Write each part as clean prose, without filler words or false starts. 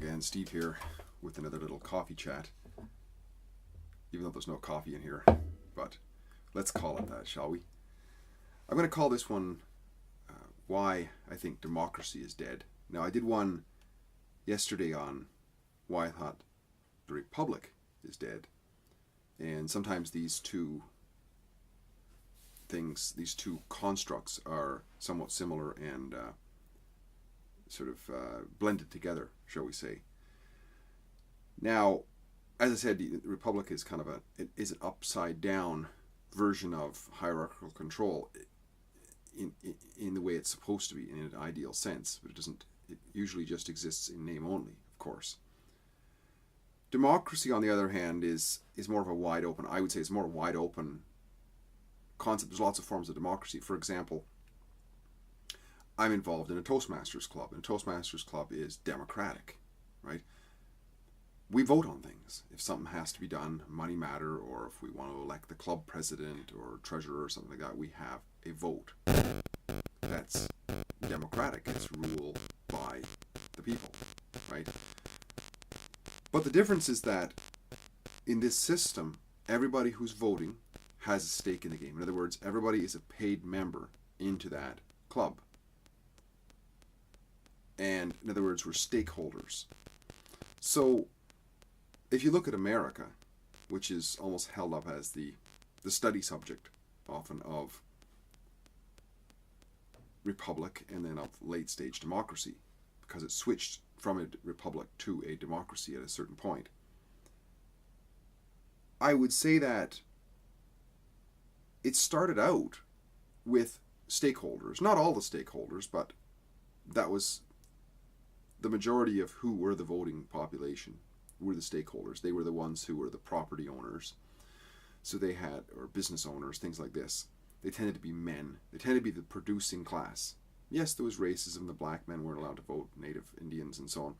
again, Steve here with another little coffee chat, even though there's no coffee in here, but let's call it that, shall we? I'm going to call this one Why I Think Democracy is Dead. Now, I did one yesterday on why I thought the Republic is dead, and sometimes these two things, these two constructs are somewhat similar and blended together, shall we say. Now, as I said, the Republic is kind of an upside down version of hierarchical control in the way it's supposed to be in an ideal sense, but it usually just exists in name only, of course. Democracy, on the other hand, is more of a wide open, I would say it's more wide open concept. There's lots of forms of democracy. For example, I'm involved in a Toastmasters club, and a Toastmasters club is democratic, right? We vote on things. If something has to be done, money matter, or if we want to elect the club president or treasurer or something like that, we have a vote. That's democratic. It's ruled by the people, right? But the difference is that in this system, everybody who's voting has a stake in the game. In other words, everybody is a paid member into that club. And in other words, we're stakeholders. So if you look at America, which is almost held up as the study subject often of republic and then of late stage democracy, because it switched from a republic to a democracy at a certain point, I would say that it started out with stakeholders. Not all the stakeholders, but that was the majority of who were the voting population, were the stakeholders. They were the ones who were the property owners. So they had, or business owners, things like this. They tended to be men. They tended to be the producing class. Yes, there was racism. The black men weren't allowed to vote, Native Indians and so on.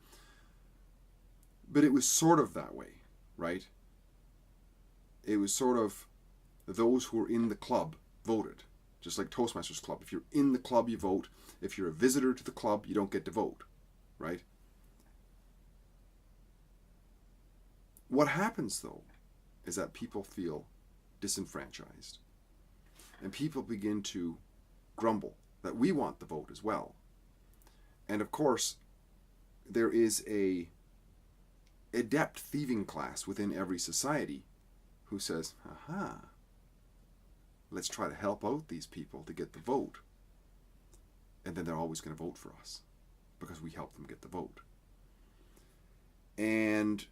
But it was sort of that way, right? It was sort of those who were in the club voted. Just like Toastmasters Club. If you're in the club, you vote. If you're a visitor to the club, you don't get to vote, right? What happens, though, is that people feel disenfranchised. And people begin to grumble that we want the vote as well. And of course, there is a adept thieving class within every society who says, aha, let's try to help out these people to get the vote. And then they're always going to vote for us because we help them get the vote. And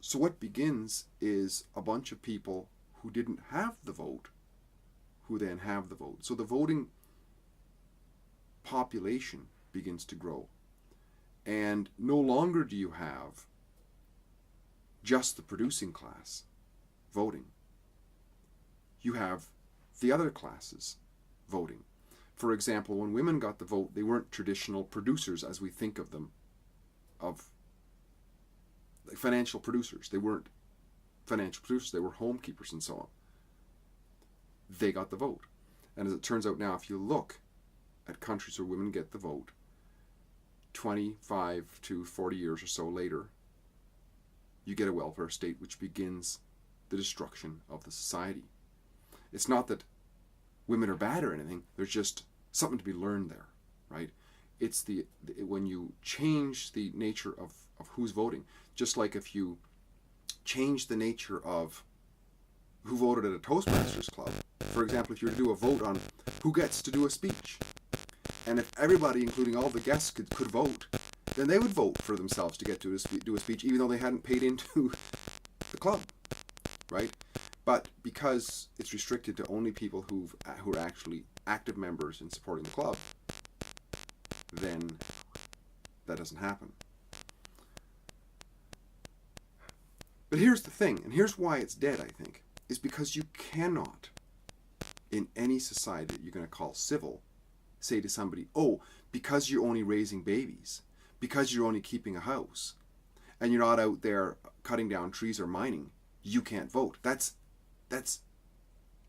so what begins is a bunch of people who didn't have the vote, who then have the vote. So the voting population begins to grow. And no longer do you have just the producing class voting. You have the other classes voting. For example, when women got the vote, they weren't traditional producers as we think of them, of like financial producers. They weren't financial producers, they were homekeepers and so on. They got the vote. And as it turns out now, if you look at countries where women get the vote, 25 to 40 years or so later, you get a welfare state which begins the destruction of the society. It's not that women are bad or anything, there's just something to be learned there, right? It's when you change the nature of who's voting, just like if you change the nature of who voted at a Toastmasters club. For example, if you were to do a vote on who gets to do a speech, and if everybody, including all the guests, could vote, then they would vote for themselves to get to do a speech, even though they hadn't paid into the club, right? But because it's restricted to only people who are actually active members in supporting the club, then that doesn't happen. But here's the thing, and here's why it's dead, I think, is because you cannot, in any society that you're going to call civil, say to somebody, oh, because you're only raising babies, because you're only keeping a house, and you're not out there cutting down trees or mining, you can't vote. That's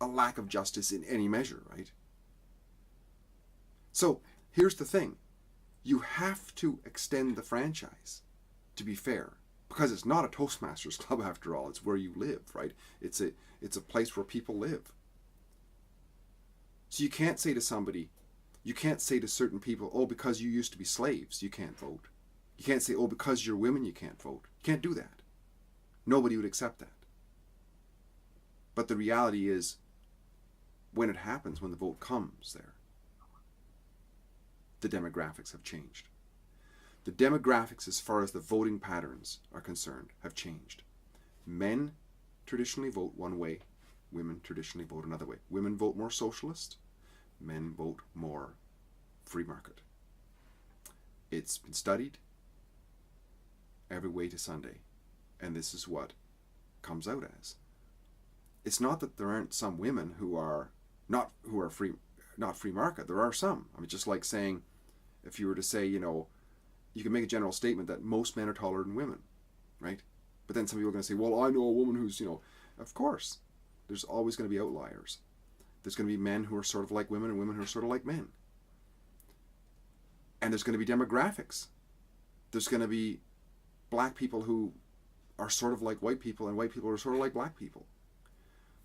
a lack of justice in any measure, right? So here's the thing. you have to extend the franchise to be fair, because it's not a Toastmasters club after all. It's where you live, right? It's a place where people live. So you can't say to somebody, you can't say to certain people, oh, because you used to be slaves, you can't vote. You can't say, oh, because you're women, you can't vote. You can't do that. Nobody would accept that. But the reality is, when it happens, when the vote comes there, the demographics have changed. The demographics as far as the voting patterns are concerned have changed. Men traditionally vote one way, women traditionally vote another way. Women vote more socialist, men vote more free market. It's been studied every way to Sunday, and this is what comes out as. It's not that there aren't some women who are not free market. There are some. I mean, just like saying, if you were to say, you can make a general statement that most men are taller than women, right? But then some people are going to say, well, I know a woman who's, of course, there's always going to be outliers. There's going to be men who are sort of like women and women who are sort of like men. And there's going to be demographics. There's going to be black people who are sort of like white people and white people are sort of like black people.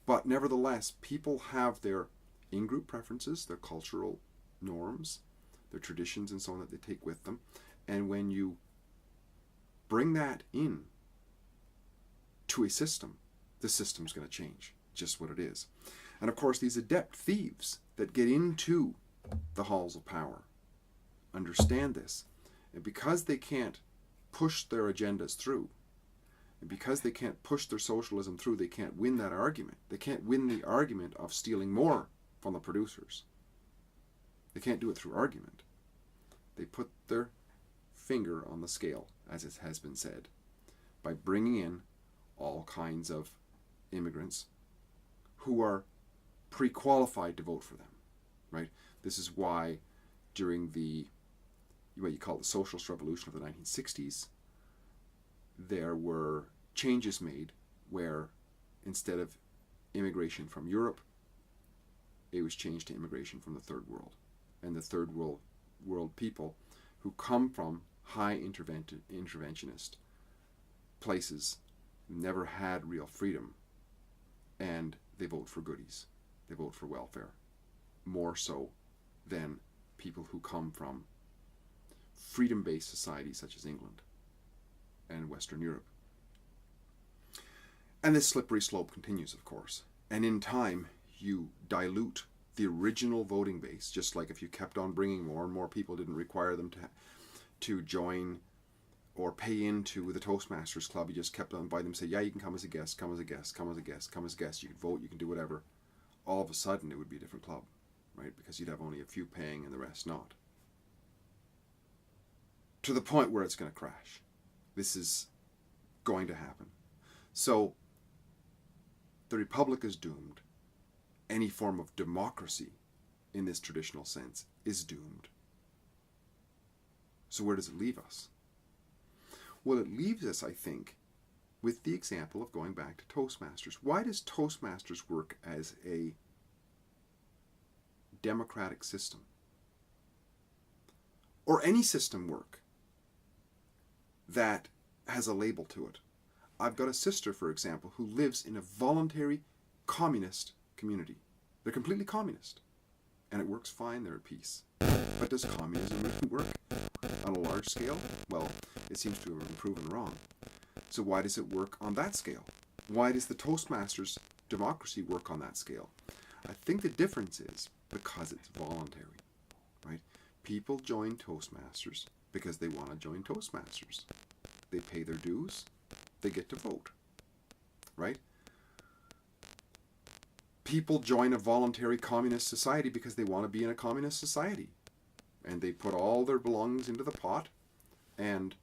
But nevertheless, people have their in-group preferences, their cultural norms, their traditions and so on that they take with them. And when you bring that in to a system, the system's going to change. Just what it is. And of course, these adept thieves that get into the halls of power understand this. And because they can't push their agendas through, and because they can't push their socialism through, they can't win that argument. They can't win the argument of stealing more from the producers. They can't do it through argument. They put their finger on the scale, as it has been said, by bringing in all kinds of immigrants who are pre-qualified to vote for them, right? This is why during what you call the socialist revolution of the 1960s, there were changes made where instead of immigration from Europe, it was changed to immigration from the third world. And the third world people who come from high interventionist places never had real freedom, and they vote for goodies. They vote for welfare, more so than people who come from freedom-based societies such as England and Western Europe. And this slippery slope continues, of course. And in time, you dilute the original voting base, just like if you kept on bringing more and more people, didn't require them to join or pay into the Toastmasters Club. You just kept on inviting them, say, yeah, you can come as a guest, come as a guest, come as a guest, come as a guest. You can vote, you can do whatever. All of a sudden, it would be a different club, right? Because you'd have only a few paying and the rest not. To the point where it's going to crash. This is going to happen. So, the Republic is doomed. Any form of democracy in this traditional sense is doomed. So where does it leave us? Well, it leaves us, I think, with the example of going back to Toastmasters. Why does Toastmasters work as a democratic system? Or any system work that has a label to it? I've got a sister, for example, who lives in a voluntary communist community. They're completely communist. And it works fine, they're at peace. But does communism really work on a large scale? Well, it seems to have been proven wrong. So why does it work on that scale? Why does the Toastmasters democracy work on that scale? I think the difference is because it's voluntary, right? People join Toastmasters because they want to join Toastmasters. They pay their dues, they get to vote, right? People join a voluntary communist society because they want to be in a communist society. And they put all their belongings into the pot and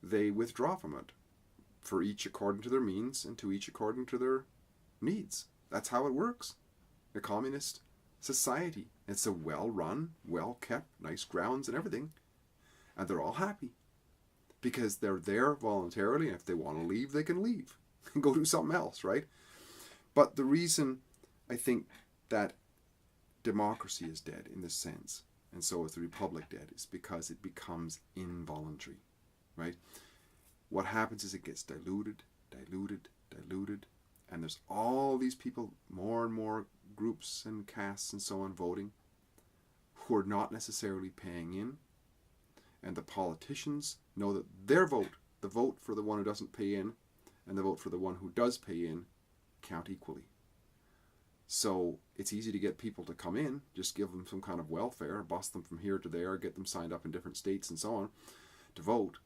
they withdraw from it, for each according to their means and to each according to their needs. That's how it works. A communist society. It's a well-run, well-kept, nice grounds and everything. And they're all happy because they're there voluntarily, and if they want to leave, they can leave and go do something else, right? But the reason I think that democracy is dead in this sense and so is the republic dead, is because it becomes involuntary, right? What happens is it gets diluted, and there's all these people, more and more groups and castes and so on voting, who are not necessarily paying in, and the politicians know that their vote, the vote for the one who doesn't pay in and the vote for the one who does pay in, count equally. So it's easy to get people to come in, just give them some kind of welfare, bus them from here to there, get them signed up in different states and so on to vote,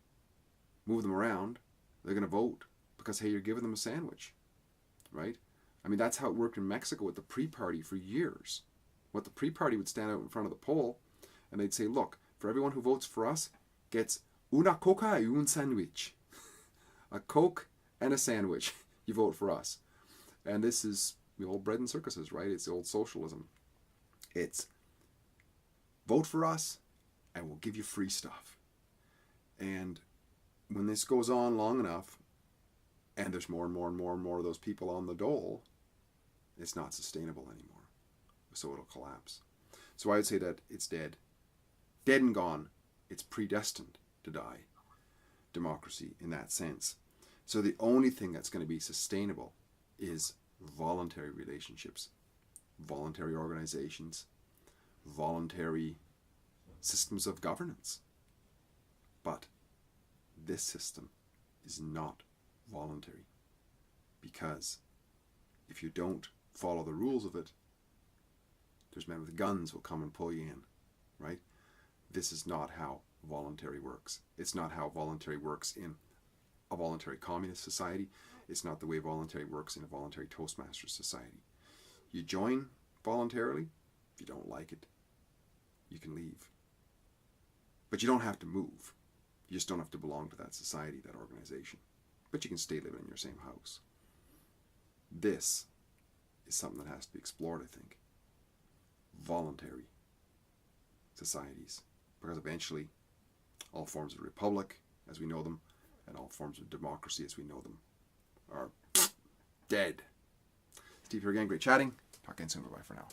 move them around. They're going to vote because, hey, you're giving them a sandwich, right? I mean, that's how it worked in Mexico with the pre-party for years. What the pre-party would stand out in front of the poll and they'd say, look, for everyone who votes for us gets una coca y un sandwich. A Coke and a sandwich. You vote for us. And this is the old bread and circuses, right? It's the old socialism. It's vote for us and we'll give you free stuff. And when this goes on long enough and there's more and more of those people on the dole, it's not sustainable anymore. So it'll collapse. So I would say that it's dead. Dead and gone. It's predestined to die. Democracy in that sense. So the only thing that's going to be sustainable is voluntary relationships, voluntary organizations, voluntary systems of governance. But this system is not voluntary, because if you don't follow the rules of it, there's men with guns will come and pull you in, right? This is not how voluntary works. It's not how voluntary works in a voluntary communist society. It's not the way voluntary works in a voluntary Toastmasters society. You join voluntarily. If you don't like it, you can leave. But you don't have to move. You just don't have to belong to that society, that organization. But you can stay living in your same house. This is something that has to be explored, I think. Voluntary societies. Because eventually, all forms of republic, as we know them, and all forms of democracy, as we know them, are dead. Steve here again. Great chatting. Talk again soon. Bye-bye for now.